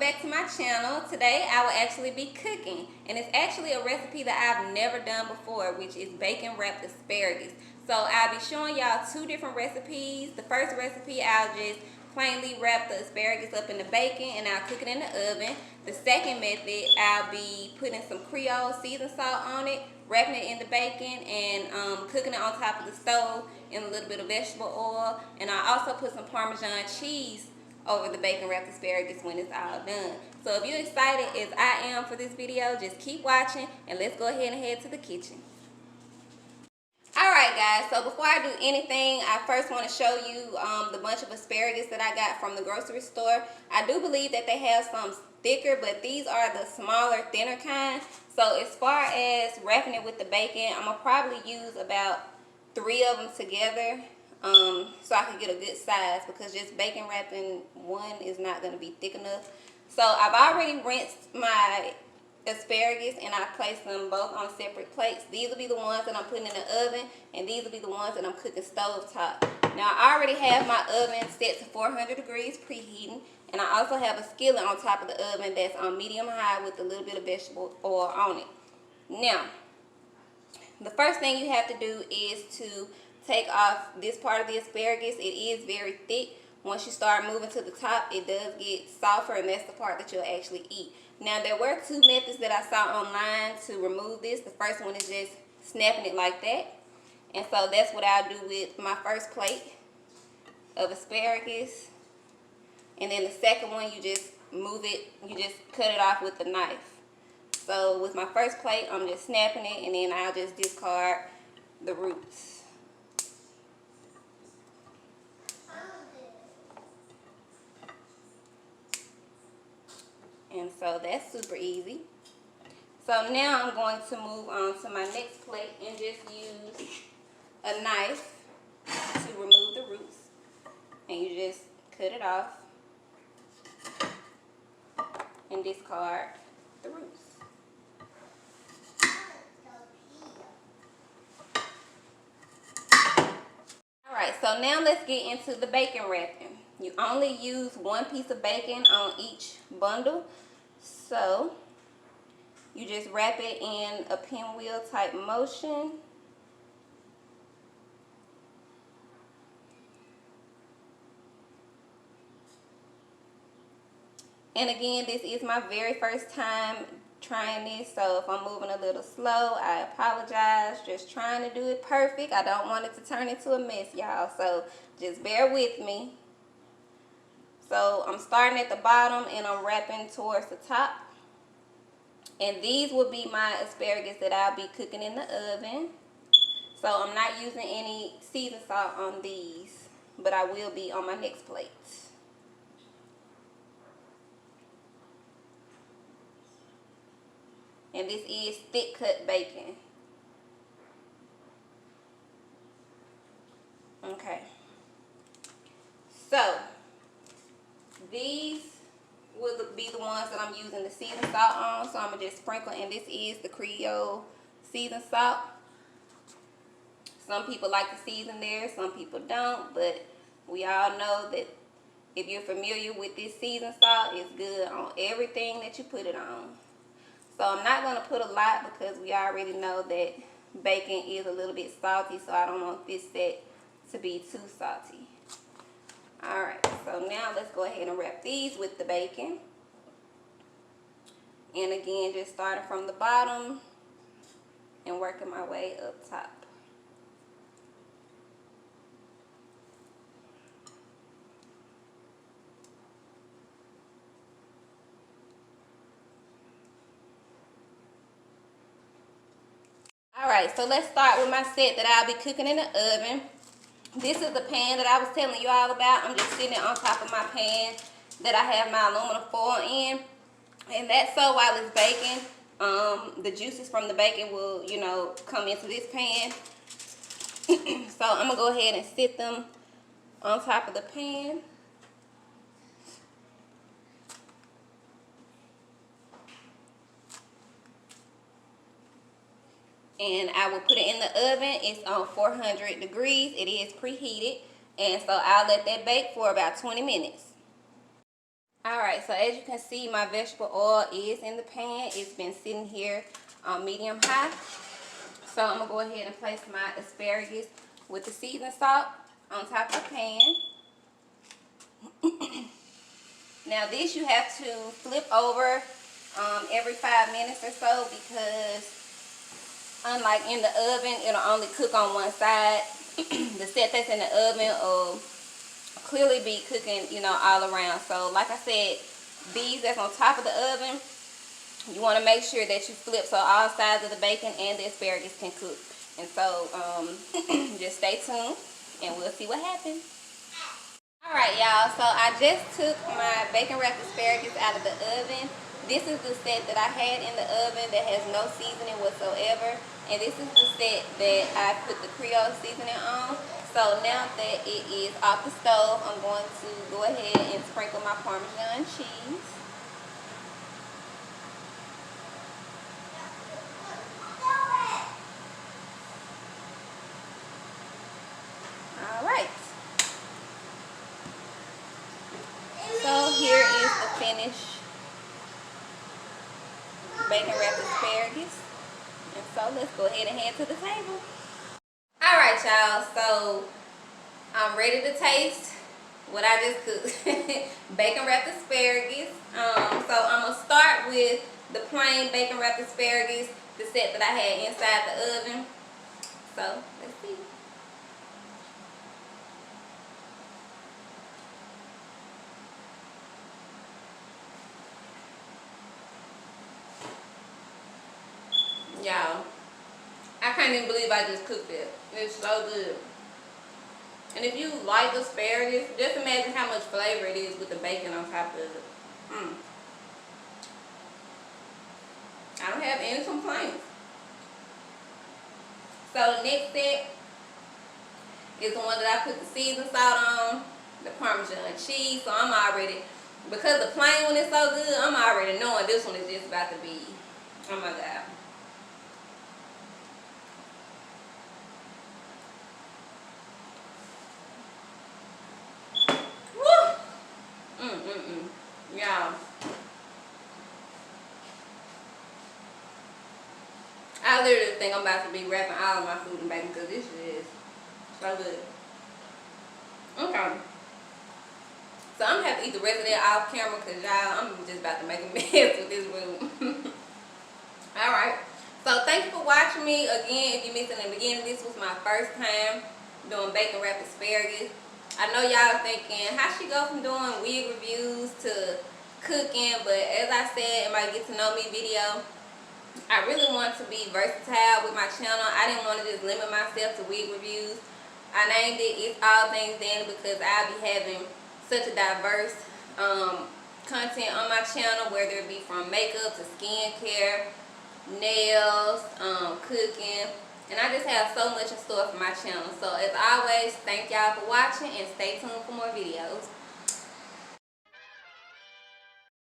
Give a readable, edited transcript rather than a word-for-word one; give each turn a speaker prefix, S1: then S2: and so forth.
S1: back to my channel. Today I will actually be cooking, and it's actually a recipe that I've never done before, which is bacon wrapped asparagus. So I'll be showing y'all two different recipes. The first recipe, I'll just plainly wrap the asparagus up in the bacon and I'll cook it in the oven. The second method, I'll be putting some Creole seasoned salt on it, wrapping it in the bacon, and cooking it on top of the stove in a little bit of vegetable oil. And I also put some Parmesan cheese over the bacon wrapped asparagus when it's all done. So if you're excited as I am for this video, just keep watching and let's go ahead and head to the kitchen. Alright guys, so before I do anything, I first want to show you the bunch of asparagus that I got from the grocery store. I do believe that they have some thicker, but these are the smaller, thinner kind. So as far as wrapping it with the bacon, I'm going to probably use about 3 of them together. So I can get a good size, because just bacon wrapping one is not going to be thick enough. So I've already rinsed my asparagus and I placed them both on separate plates. These will be the ones that I'm putting in the oven, and these will be the ones that I'm cooking stovetop. Now I already have my oven set to 400 degrees preheating, and I also have a skillet on top of the oven that's on medium high with a little bit of vegetable oil on it. Now, the first thing you have to do is to take off this part of the asparagus. It is very thick. Once you start moving to the top, it does get softer, and that's the part that you'll actually eat. Now, there were 2 methods that I saw online to remove this. The first one is just snapping it like that. And so that's what I'll do with my first plate of asparagus. And then the second one, you just move it, you just cut it off with a knife. So with my first plate, I'm just snapping it, and then I'll just discard the roots. And so that's super easy. So now I'm going to move on to my next plate and just use a knife to remove the roots. And you just cut it off and discard the roots. Alright, so now let's get into the bacon wrapping. You only use 1 piece of bacon on each bundle. So you just wrap it in a pinwheel type motion. And again, this is my very first time trying this, so if I'm moving a little slow, I apologize. Just trying to do it perfect. I don't want it to turn into a mess, y'all, so just bear with me. So I'm starting at the bottom and I'm wrapping towards the top. And these will be my asparagus that I'll be cooking in the oven. So I'm not using any seasoned salt on these, but I will be on my next plate. And this is thick cut bacon. Okay. So these will be the ones that I'm using the seasoned salt on. So I'm going to just sprinkle, and this is the Creole seasoned salt. Some people like to season theirs, some people don't, but we all know that if you're familiar with this seasoned salt, it's good on everything that you put it on. So I'm not going to put a lot, because we already know that bacon is a little bit salty, so I don't want this set to be too salty. Alright, so now let's go ahead and wrap these with the bacon. And again, just starting from the bottom and working my way up top. Alright, so let's start with my set that I'll be cooking in the oven. This is the pan that I was telling you all about. I'm just sitting on top of my pan that I have my aluminum foil in. And that's so while it's baking, the juices from the bacon will, you know, come into this pan. So I'm going to go ahead and sit them on top of the pan. And I will put it in the oven. It's on 400 degrees. It is preheated. And so I'll let that bake for about 20 minutes. Alright, so as you can see, my vegetable oil is in the pan. It's been sitting here on medium high. So I'm going to go ahead and place my asparagus with the seasoning salt on top of the pan. Now this you have to flip over every 5 minutes or so, because unlike in the oven, it'll only cook on one side. The set that's in the oven will clearly be cooking, you know, all around. So like I said, these that's on top of the oven, you want to make sure that you flip so all sides of the bacon and the asparagus can cook. And so just stay tuned and we'll see what happens. Alright y'all, so I just took my bacon wrapped asparagus out of the oven. This is the set that I had in the oven that has no seasoning whatsoever. And this is the set that I put the Creole seasoning on. So now that it is off the stove, I'm going to go ahead and sprinkle my Parmesan cheese. Alright. So here is the finished bacon wrapped asparagus. And so let's go ahead and head to the table. Alright y'all, so I'm ready to taste what I just cooked. Bacon wrapped asparagus. So I'm going to start with the plain bacon wrapped asparagus, the set that I had inside the oven. So let's see. Y'all, I can't even believe I just cooked it. It's so good. And if you like asparagus, just imagine how much flavor it is with the bacon on top of it. I don't have any complaints. So the next step is the one that I put the seasoning salt on, the Parmesan cheese. So I'm already, because the plain one is so good, I'm already knowing this one is just about to be, oh my God. Y'all, I literally think I'm about to be wrapping all of my food in bacon because this is so good. Okay. So I'm going to have to eat the rest of that off camera because y'all, I'm just about to make a mess with this food. Alright. So thank you for watching me. Again, if you missed it in the beginning, this was my first time doing bacon wrapped asparagus. I know y'all thinking, how she go from doing wig reviews to cooking? But as I said in my get to know me video, I really want to be versatile with my channel. I didn't want to just limit myself to wig reviews. I named it It's All Things Danny because I'll be having such a diverse content on my channel, whether it be from makeup to skincare, nails, cooking. And I just have so much in store for my channel. So as always, thank y'all for watching and stay tuned for more videos.